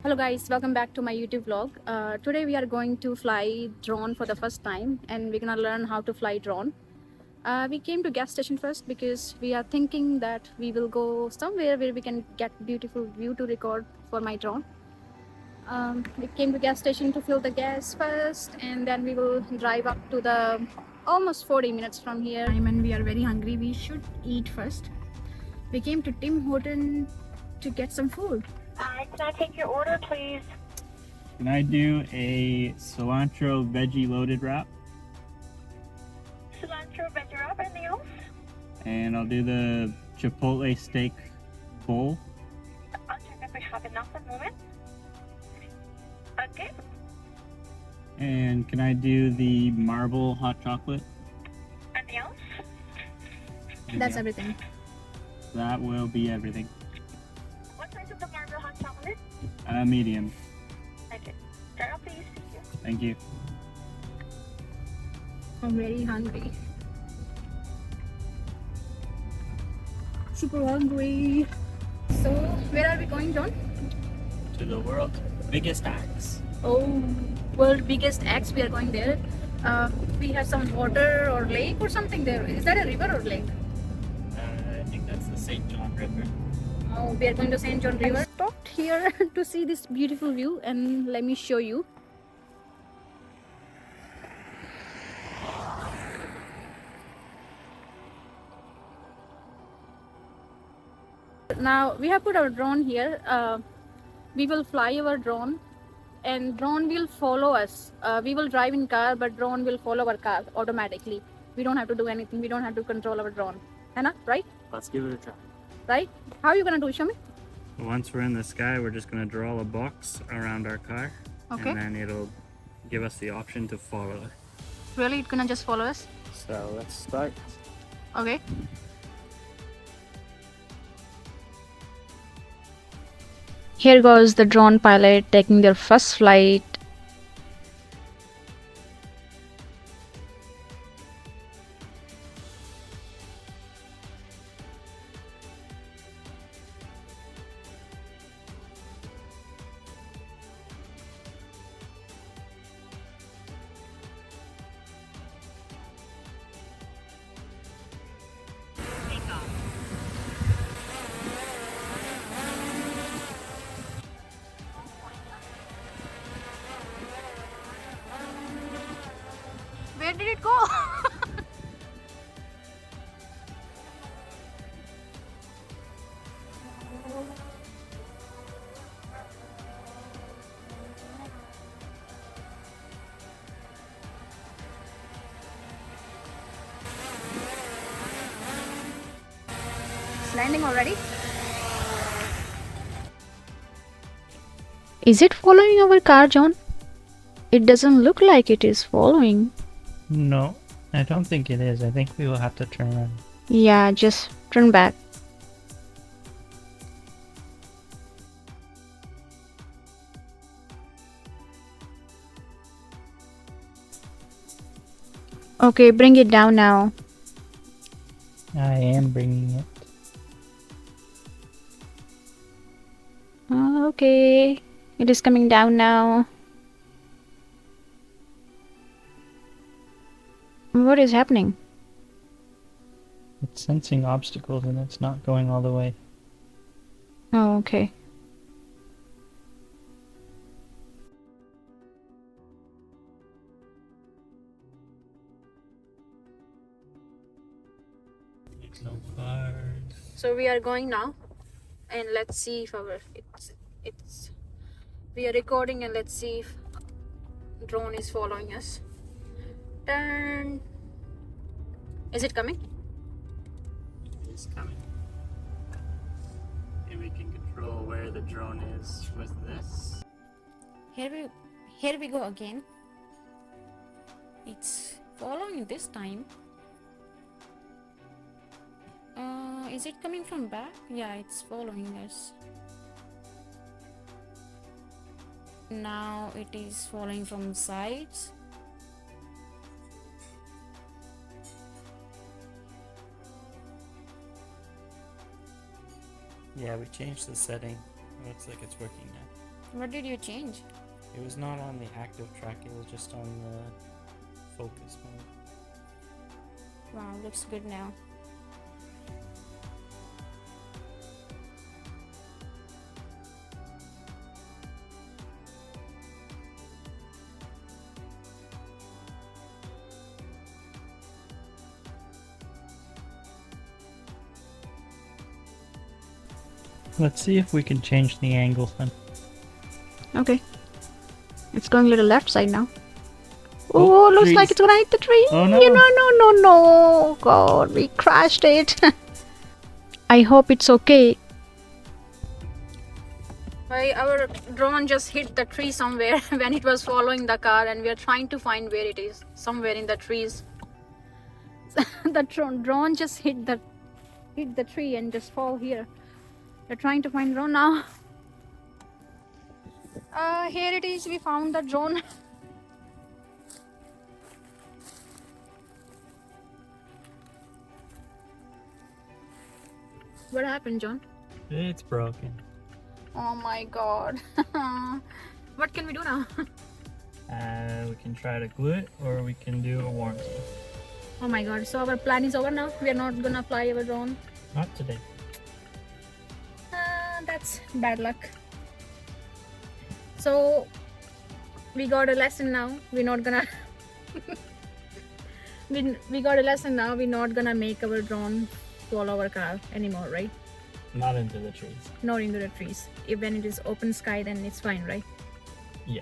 Hello guys, welcome back to my YouTube vlog. Today we are going to fly drone for the first time and we're gonna learn how to fly drone. We came to gas station first because we are thinking that we will go somewhere where we can get beautiful view to record for my drone. We came to gas station to fill the gas first and then we will drive up to the almost 40 minutes from here. And we are very hungry, we should eat first. We came to Tim Horton to get some food. Can I take your order, please? Can I do a cilantro veggie loaded wrap? Cilantro, veggie wrap, anything else? And I'll do the chipotle steak bowl. I'll check if we have enough at the moment. Okay. And can I do the marble hot chocolate? Anything else? That's Yeah. everything. That will be everything. What size of the marble hot chocolate? Medium. Okay. Start off, please. Thank you. I'm very hungry. Super hungry. So, where are we going, John? To the world's biggest axe. Oh, world biggest axe. We are going there. We have some water or lake or something there. Is that a river or lake? I think that's the St. John River. Oh, we are going to St. John River. I stopped here to see this beautiful view and let me show you. Now we have put our drone here. We will fly our drone and drone will follow us. We will drive in car but drone will follow our car automatically. We don't have to do anything. We don't have to control our drone. Hannah, right? Let's give it a try. Right? How are you gonna do it? Show me. Once we're in the sky, we're just going to draw a box around our car. Okay. And then it'll give us the option to follow it. Really? It's gonna just follow us? So let's start. Okay. Here goes the drone pilot taking their first flight. Where did it go? It's landing already. Is it following our car, John? It doesn't look like it is following. No, I don't think it is. I think we will have to turn around. Yeah, just turn back. Okay, bring it down now. I am bringing it. Okay, it is coming down now. What is happening? It's sensing obstacles and it's not going all the way. Oh, okay. So far. So we are going now, and let's see if it's we are recording, and let's see if drone is following us. Turn. Is it coming? It's coming. And we can control where the drone is with this. Here we go again. It's following this time. Is it coming from back? Yeah, it's following us. Now it is following from sides. Yeah, we changed the setting. It looks like it's working now. What did you change? It was not on the active track, it was just on the focus mode. Wow, looks good now. Let's see if we can change the angle then. Okay. It's going a little left side now. Oh, Oh, looks trees. like it's gonna hit the tree. Oh, no. No. God, we crashed it. I hope it's okay. Our drone just hit the tree somewhere when it was following the car, and we are trying to find where it is. Somewhere in the trees. The drone just hit the tree and just fall here. We're trying to find drone now. Here it is. We found the drone. What happened, John? It's broken. Oh my god. What can we do now? We can try to glue it or we can do a warranty. Oh my god. So our plan is over now. We are not gonna fly our drone. Not today. That's bad luck. So we got a lesson now. We're not gonna we got a lesson now. We're not gonna make our drone follow our car anymore, right? Not into the trees. Not into the trees. If when it is open sky, then it's fine, right? Yeah.